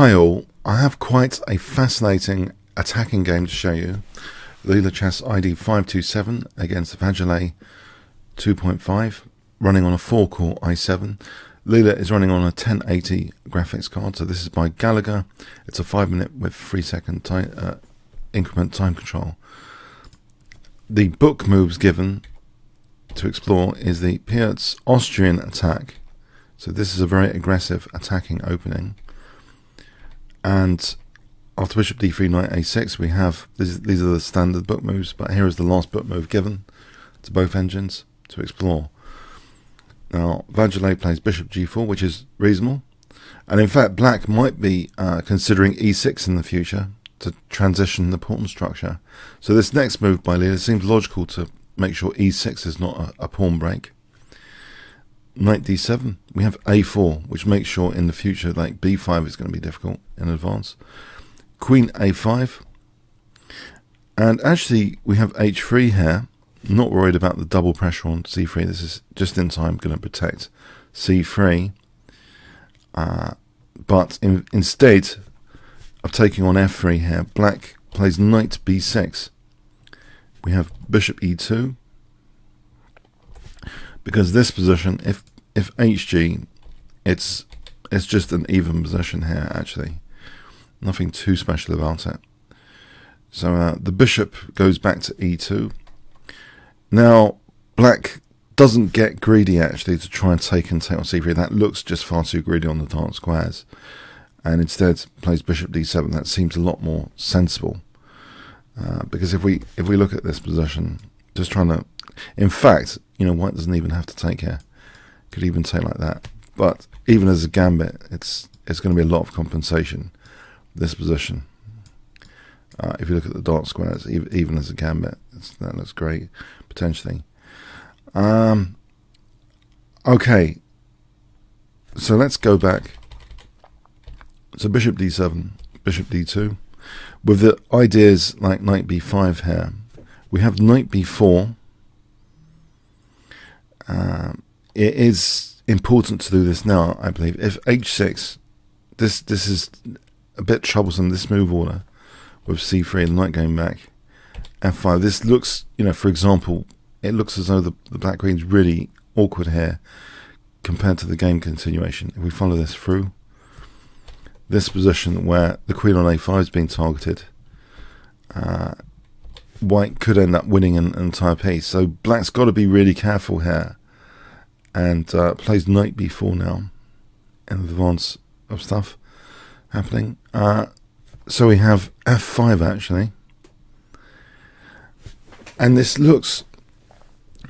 Hi all, I have quite a fascinating attacking game to show you. Leela Chess ID 527 against Vajolet 2.5, running on a 4-core i7. Leela is running on a 1080 graphics card, so this is by Gallagher. It's a 5-minute with 3-second increment time control. The book moves given to explore is the Pirc Austrian attack. So this is a very aggressive attacking opening. And after bishop d3, knight a6, we have, these are the standard book moves, but here is the last book move given to both engines to explore. Now, Vajolet plays bishop g4, which is reasonable. And in fact, black might be considering e6 in the future to transition the pawn structure. So this next move by Leela seems logical to make sure e6 is not a pawn break. Knight d7, we have a4, which makes sure in the future like b5 is going to be difficult in advance. Queen a5, and actually we have h3 here. Not worried about the double pressure on c3. This is just in time going to protect c3, but instead of taking on f3 here, black plays knight b6. We have bishop e2, because this position, if hg, it's just an even position here. Actually, nothing too special about it. So the bishop goes back to e2. Now black doesn't get greedy actually to try and take on c3. That looks just far too greedy on the dark squares, and instead plays bishop d7. That seems a lot more sensible, because if we look at this position, just trying to, in fact, you know, white doesn't even have to take here. Could even take like that. But even as a gambit, it's going to be a lot of compensation. This position. If you look at the dark squares, even as a gambit, that looks great potentially. Okay. So let's go back. So bishop d7, bishop d2, with the ideas like knight b5 here. We have knight b4. It is important to do this now, I believe. If h6, this is a bit troublesome, this move order, with c3 and knight going back, f5. This looks, you know, for example, it looks as though the black queen's really awkward here compared to the game continuation. If we follow this through, this position where the queen on a5 is being targeted, white could end up winning an entire piece. So black's got to be really careful here, and plays knight b4 now in advance of stuff happening. So we have f5 actually, and this looks,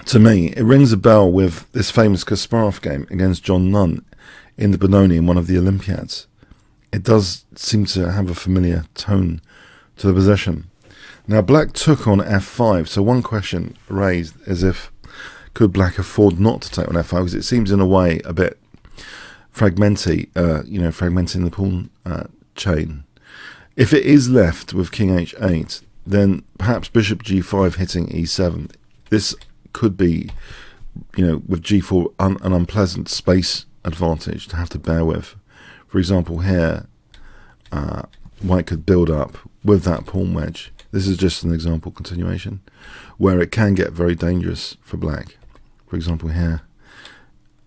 to me, it rings a bell with this famous Kasparov game against John Nunn in the Benoni in one of the Olympiads. It does seem to have a familiar tone to the position. Now black took on f5, so one question raised is if could black afford not to take on f5, because it seems in a way a bit fragmenting the pawn chain. If it is left with king h8, then perhaps bishop g5 hitting e7. This could be, you know, with g4 an unpleasant space advantage to have to bear with. For example, here white could build up with that pawn wedge. This is just an example continuation where it can get very dangerous for black. For example, here,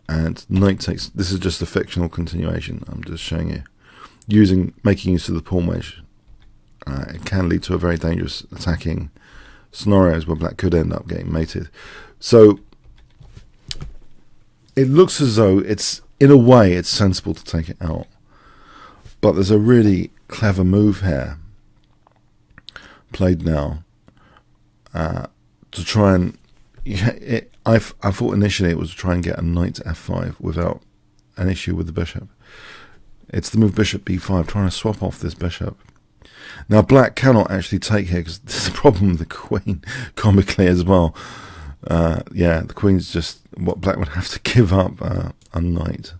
and knight takes. This is just a fictional continuation. I'm just showing you, making use of the pawn wedge. It can lead to a very dangerous attacking scenarios where black could end up getting mated. So it looks as though it's, in a way, it's sensible to take it out. But there's a really clever move here played now to try and. I thought initially it was to try and get a knight to f5 without an issue with the bishop. It's the move bishop b5, trying to swap off this bishop. Now black cannot actually take here because there's a problem with the queen, comically as well. The queen's just what black would have to give up a knight.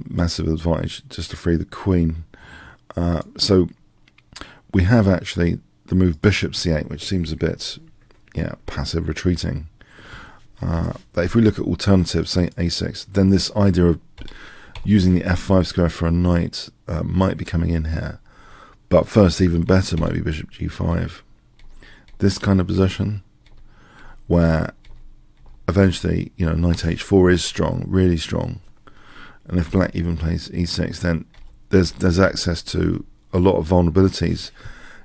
Massive advantage just to free the queen. So we have actually the move bishop c8, which seems a bit passive retreating. But if we look at alternatives, say a6, then this idea of using the f5 square for a knight might be coming in here. But first, even better might be bishop g5. This kind of position, where eventually, knight h4 is strong, really strong. And if black even plays e6, then there's access to a lot of vulnerabilities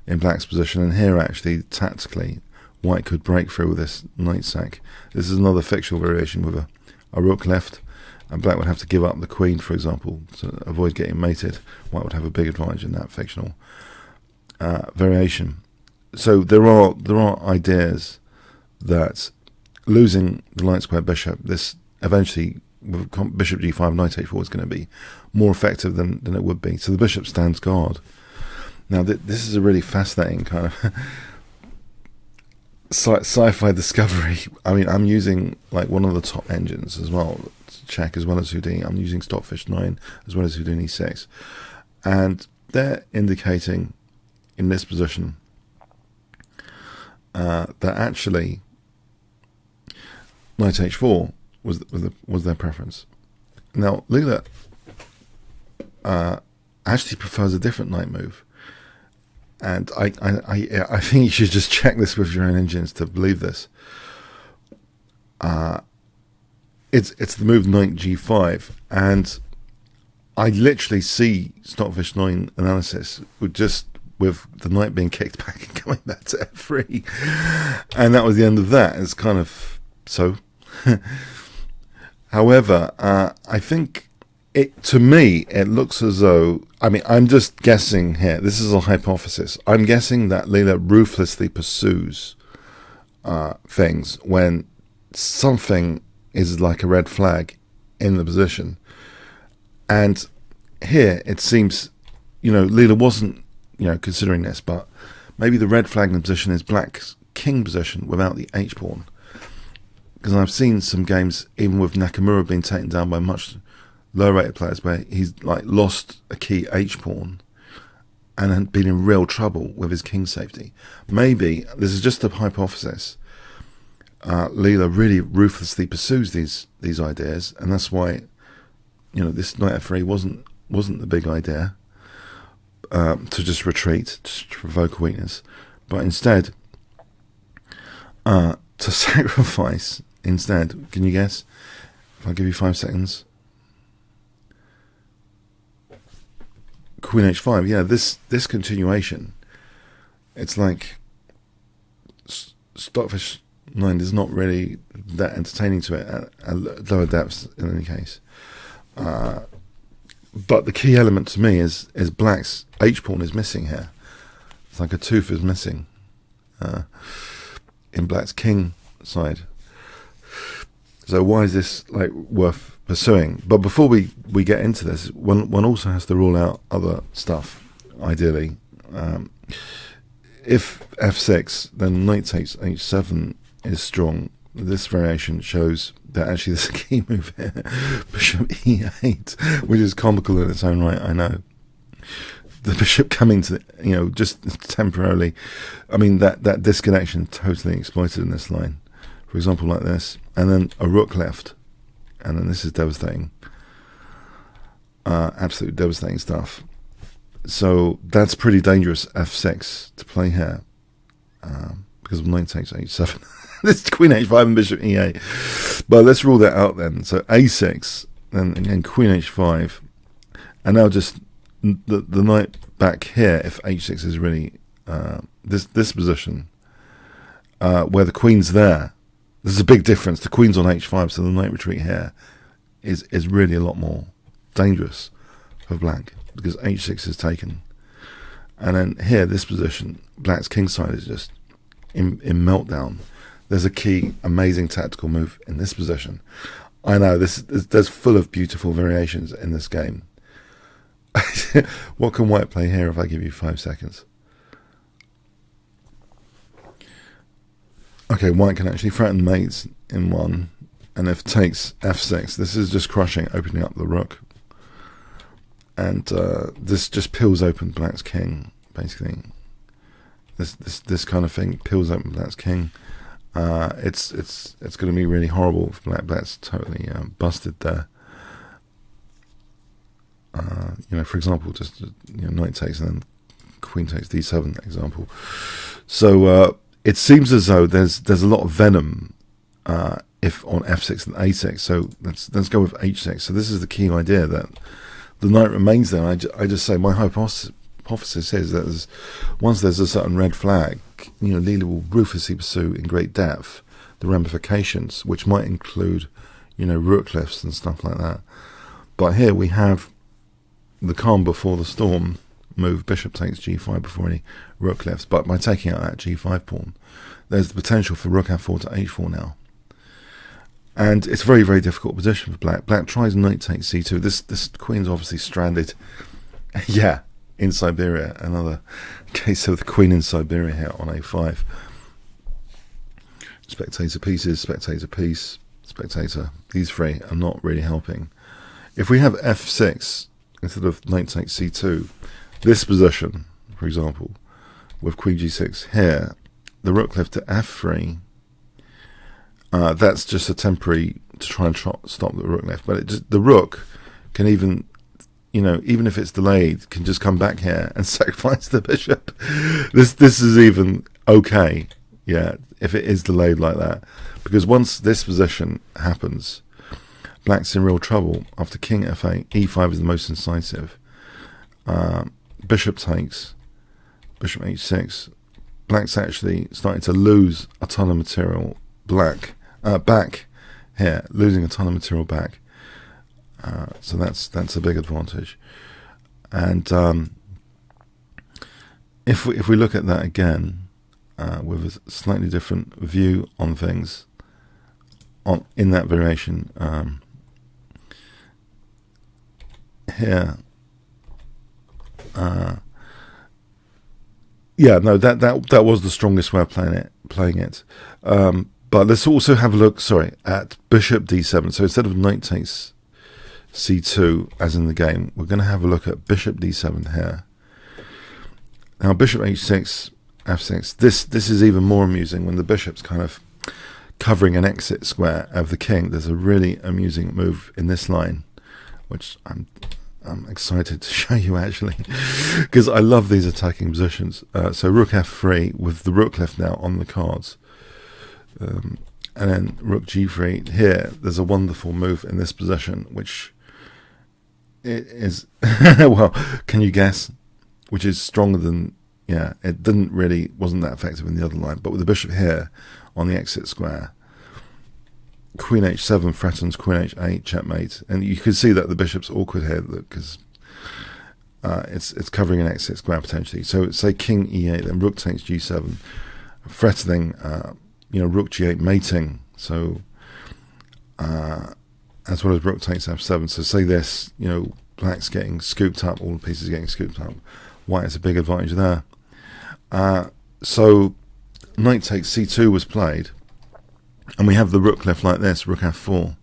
in black's position. And here, actually, tactically, white could break through with this knight sack. This is another fictional variation with a rook left, and black would have to give up the queen, for example, to avoid getting mated. White would have a big advantage in that fictional variation. So there are ideas that losing the light square bishop, this eventually with bishop g5, knight h4 is going to be more effective than it would be. So the bishop stands guard. Now this is a really fascinating kind of sci-fi discovery. I mean, I'm using like one of the top engines as well, check as well as Houdini. I'm using Stockfish 9 as well as Houdini 6, and they're indicating in this position that actually knight h4 was their preference. Now Leela actually prefers a different knight move, and I think you should just check this with your own engines to believe this. It's the move knight g5, and I literally see Stockfish 9 analysis with the knight being kicked back and coming back to f3, and that was the end of that. It's kind of so. However, I think to me it looks as though, I mean, I'm just guessing here. This is a hypothesis. I'm guessing that Leela ruthlessly pursues things when something is like a red flag in the position, and here it seems, Leela wasn't, considering this, but maybe the red flag in the position is black's king position without the h pawn. Because I've seen some games, even with Nakamura being taken down by much lower rated players, where he's like lost a key h pawn and been in real trouble with his king safety. Maybe this is just a hypothesis. Leela really ruthlessly pursues these ideas, and that's why this knight f3 wasn't the big idea, to just retreat, just to provoke a weakness, but instead to sacrifice. Instead, can you guess? If I give you 5 seconds. Queen h5. Yeah, this continuation. It's like Stockfish 9 is not really that entertaining to it at lower depths in any case. But the key element to me is black's h pawn is missing here. It's like a tooth is missing in black's king side. So why is this like worth pursuing? But before we get into this, one also has to rule out other stuff. Ideally, if f6, then knight takes h7 is strong. This variation shows that actually there's a key move here, bishop e8, which is comical in its own right. I know the bishop coming to just temporarily. I mean that disconnection totally exploited in this line. For example, like this, and then a rook left, and then this is devastating, absolutely devastating stuff. So that's pretty dangerous f6 to play here, because of knight takes h7. This is queen h5 and bishop e8. But let's rule that out then. So a6, then again queen h5, and now just the knight back here. If h6 is really this position where the queen's there. There's a big difference. The queen's on h5, so the knight retreat here is really a lot more dangerous for black, because h6 is taken. And then here, this position, black's king side is just in meltdown. There's a key, amazing tactical move in this position. I know, there's full of beautiful variations in this game. What can white play here if I give you 5 seconds? Okay, white can actually threaten mates in one, and if takes f6, this is just crushing, opening up the rook, and this just peels open black's king. Basically, this kind of thing peels open black's king. It's going to be really horrible for black. Black's totally busted there. for example, just knight takes and then queen takes d7 example. So it seems as though there's a lot of venom if on f6 and a6. So let's go with h6. So this is the key idea, that the knight remains there. I just say my hypothesis is that once there's a certain red flag, Leela will ruthlessly pursue in great depth the ramifications, which might include rook lifts and stuff like that. But here we have the calm before the storm move, bishop takes g5 before any rook lifts. But by taking out that g5 pawn, there's the potential for rook f4 to h4 now. And it's a very, very difficult position for black. Black tries knight takes c2. This queen's obviously stranded. Yeah, in Siberia. Another case of the queen in Siberia here on a5. Spectator pieces, spectator piece, spectator. These three are not really helping. If we have f6 instead of knight takes c2, this position, for example, with queen g6 here, the rook lift to f3, that's just a temporary to try and stop the rook lift. But the rook can even if it's delayed, can just come back here and sacrifice the bishop. This is even okay, yeah, if it is delayed like that. Because once this position happens, black's in real trouble. After king f8, e5 is the most incisive. Bishop takes, bishop h6. Black's actually starting to lose a ton of material. Back here, losing a ton of material back. So that's a big advantage. And if we look at that again with a slightly different view on things, in that variation here, that was the strongest way of playing it. But let's also have a look, at bishop d7. So instead of knight takes c2 as in the game, we're going to have a look at bishop d7 here. Now bishop h6, f6. This is even more amusing when the bishop's kind of covering an exit square of the king. There's a really amusing move in this line, which I'm excited to show you actually, because I love these attacking positions. So rook f3 with the rook left now on the cards. And then rook g3 here. There's a wonderful move in this position, which is well, can you guess? Which is stronger than, it wasn't that effective in the other line. But with the bishop here on the exit square, queen h7 threatens queen h8, checkmate. And you can see that the bishop's awkward here because it's covering an exit square potentially. So say king e8, then rook takes g7, threatening rook g8 mating, so as well as rook takes f7. So say this, black's getting scooped up, all the pieces are getting scooped up. White has a big advantage there. So knight takes c2 was played, and we have the rook left like this, rook f4.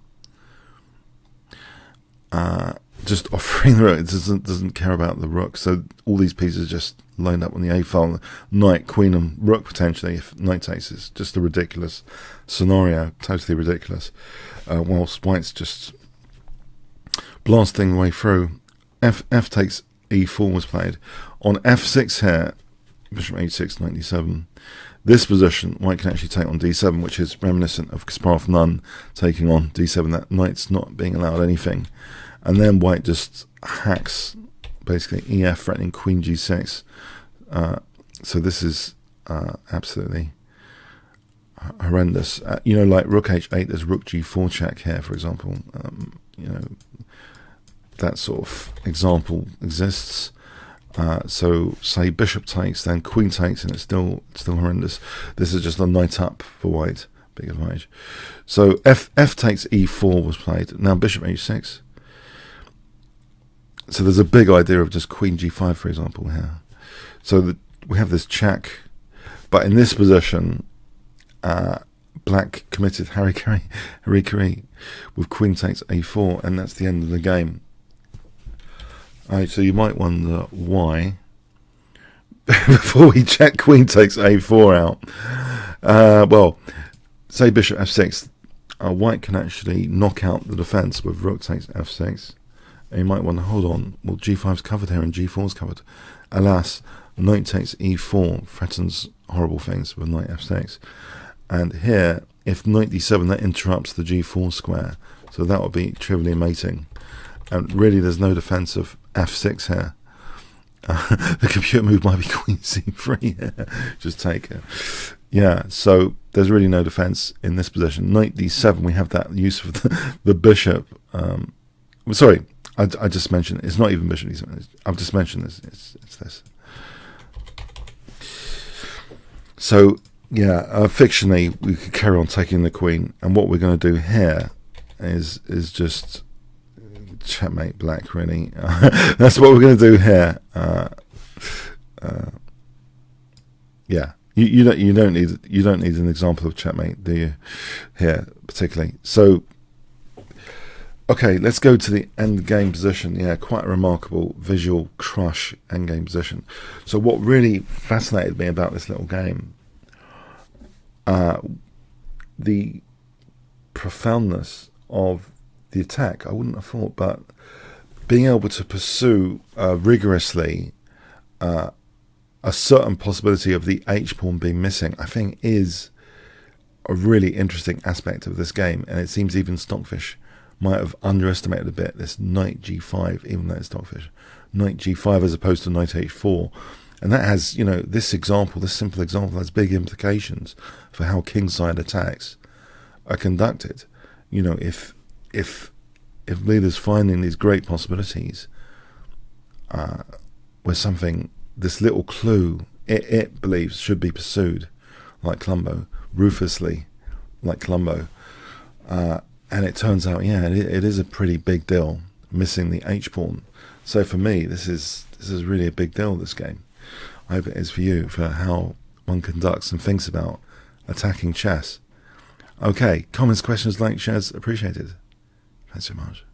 Just offering the rook, it doesn't care about the rook. So all these pieces just lined up on the a file. Knight, queen, and rook potentially if knight takes. It's just a ridiculous scenario, totally ridiculous. Whilst white's just blasting the way through. F takes e4 was played. On f6 here, bishop h6, knight d7. This position, white can actually take on d7, which is reminiscent of Kasparov Nunn taking on d7. That knight's not being allowed anything. And then white just hacks, basically, ef threatening queen g6. So this is absolutely horrendous. Like rook h8, there's rook g4 check here, for example. That sort of example exists. So say bishop takes, then queen takes, and it's still horrendous. This is just a knight up for white, big advantage. So f takes e4 was played. Now bishop h6. So there's a big idea of just queen g5, for example, here. So we have this check, but in this position, black committed harikari with queen takes a4, and that's the end of the game. Alright, so you might wonder why, before we check queen takes a4 out. Well, say bishop f6, white can actually knock out the defense with rook takes f6. And you might wonder, hold on, well, g5's covered here and g4's covered. Alas, knight takes e4 threatens horrible things with knight f6. And here, if knight d7, that interrupts the g4 square. So that would be trivially mating. And really, there's no defense of f6 here. The computer move might be queen c3 here. Just take it. Yeah, so there's really no defense in this position. Knight d7, we have that use of the bishop. Sorry, I just mentioned it's not even bishop d7. I've just mentioned this. It's this. So yeah, fictionally we could carry on taking the queen, and what we're going to do here is just checkmate black. Really, that's what we're going to do here. Yeah. You don't need an example of checkmate, do you? Here particularly. So, okay, let's go to the end game position. Yeah, quite a remarkable visual crush end game position. So, what really fascinated me about this little game, the profoundness of the attack. I wouldn't have thought, but being able to pursue rigorously. A certain possibility of the h-pawn being missing, I think, is a really interesting aspect of this game, and it seems even Stockfish might have underestimated a bit this knight g5, even though it's Stockfish. Knight g5 as opposed to knight h4, and that has, this simple example has big implications for how kingside attacks are conducted. If Leela's finding these great possibilities, where something, this little clue, it believes should be pursued like Columbo, ruthlessly like Columbo, and it turns out, yeah, it is a pretty big deal missing the h-pawn. So for me, this is really a big deal, this game. I hope it is for you, for how one conducts and thinks about attacking chess. Okay, comments, questions, likes, shares appreciated. Thanks so much.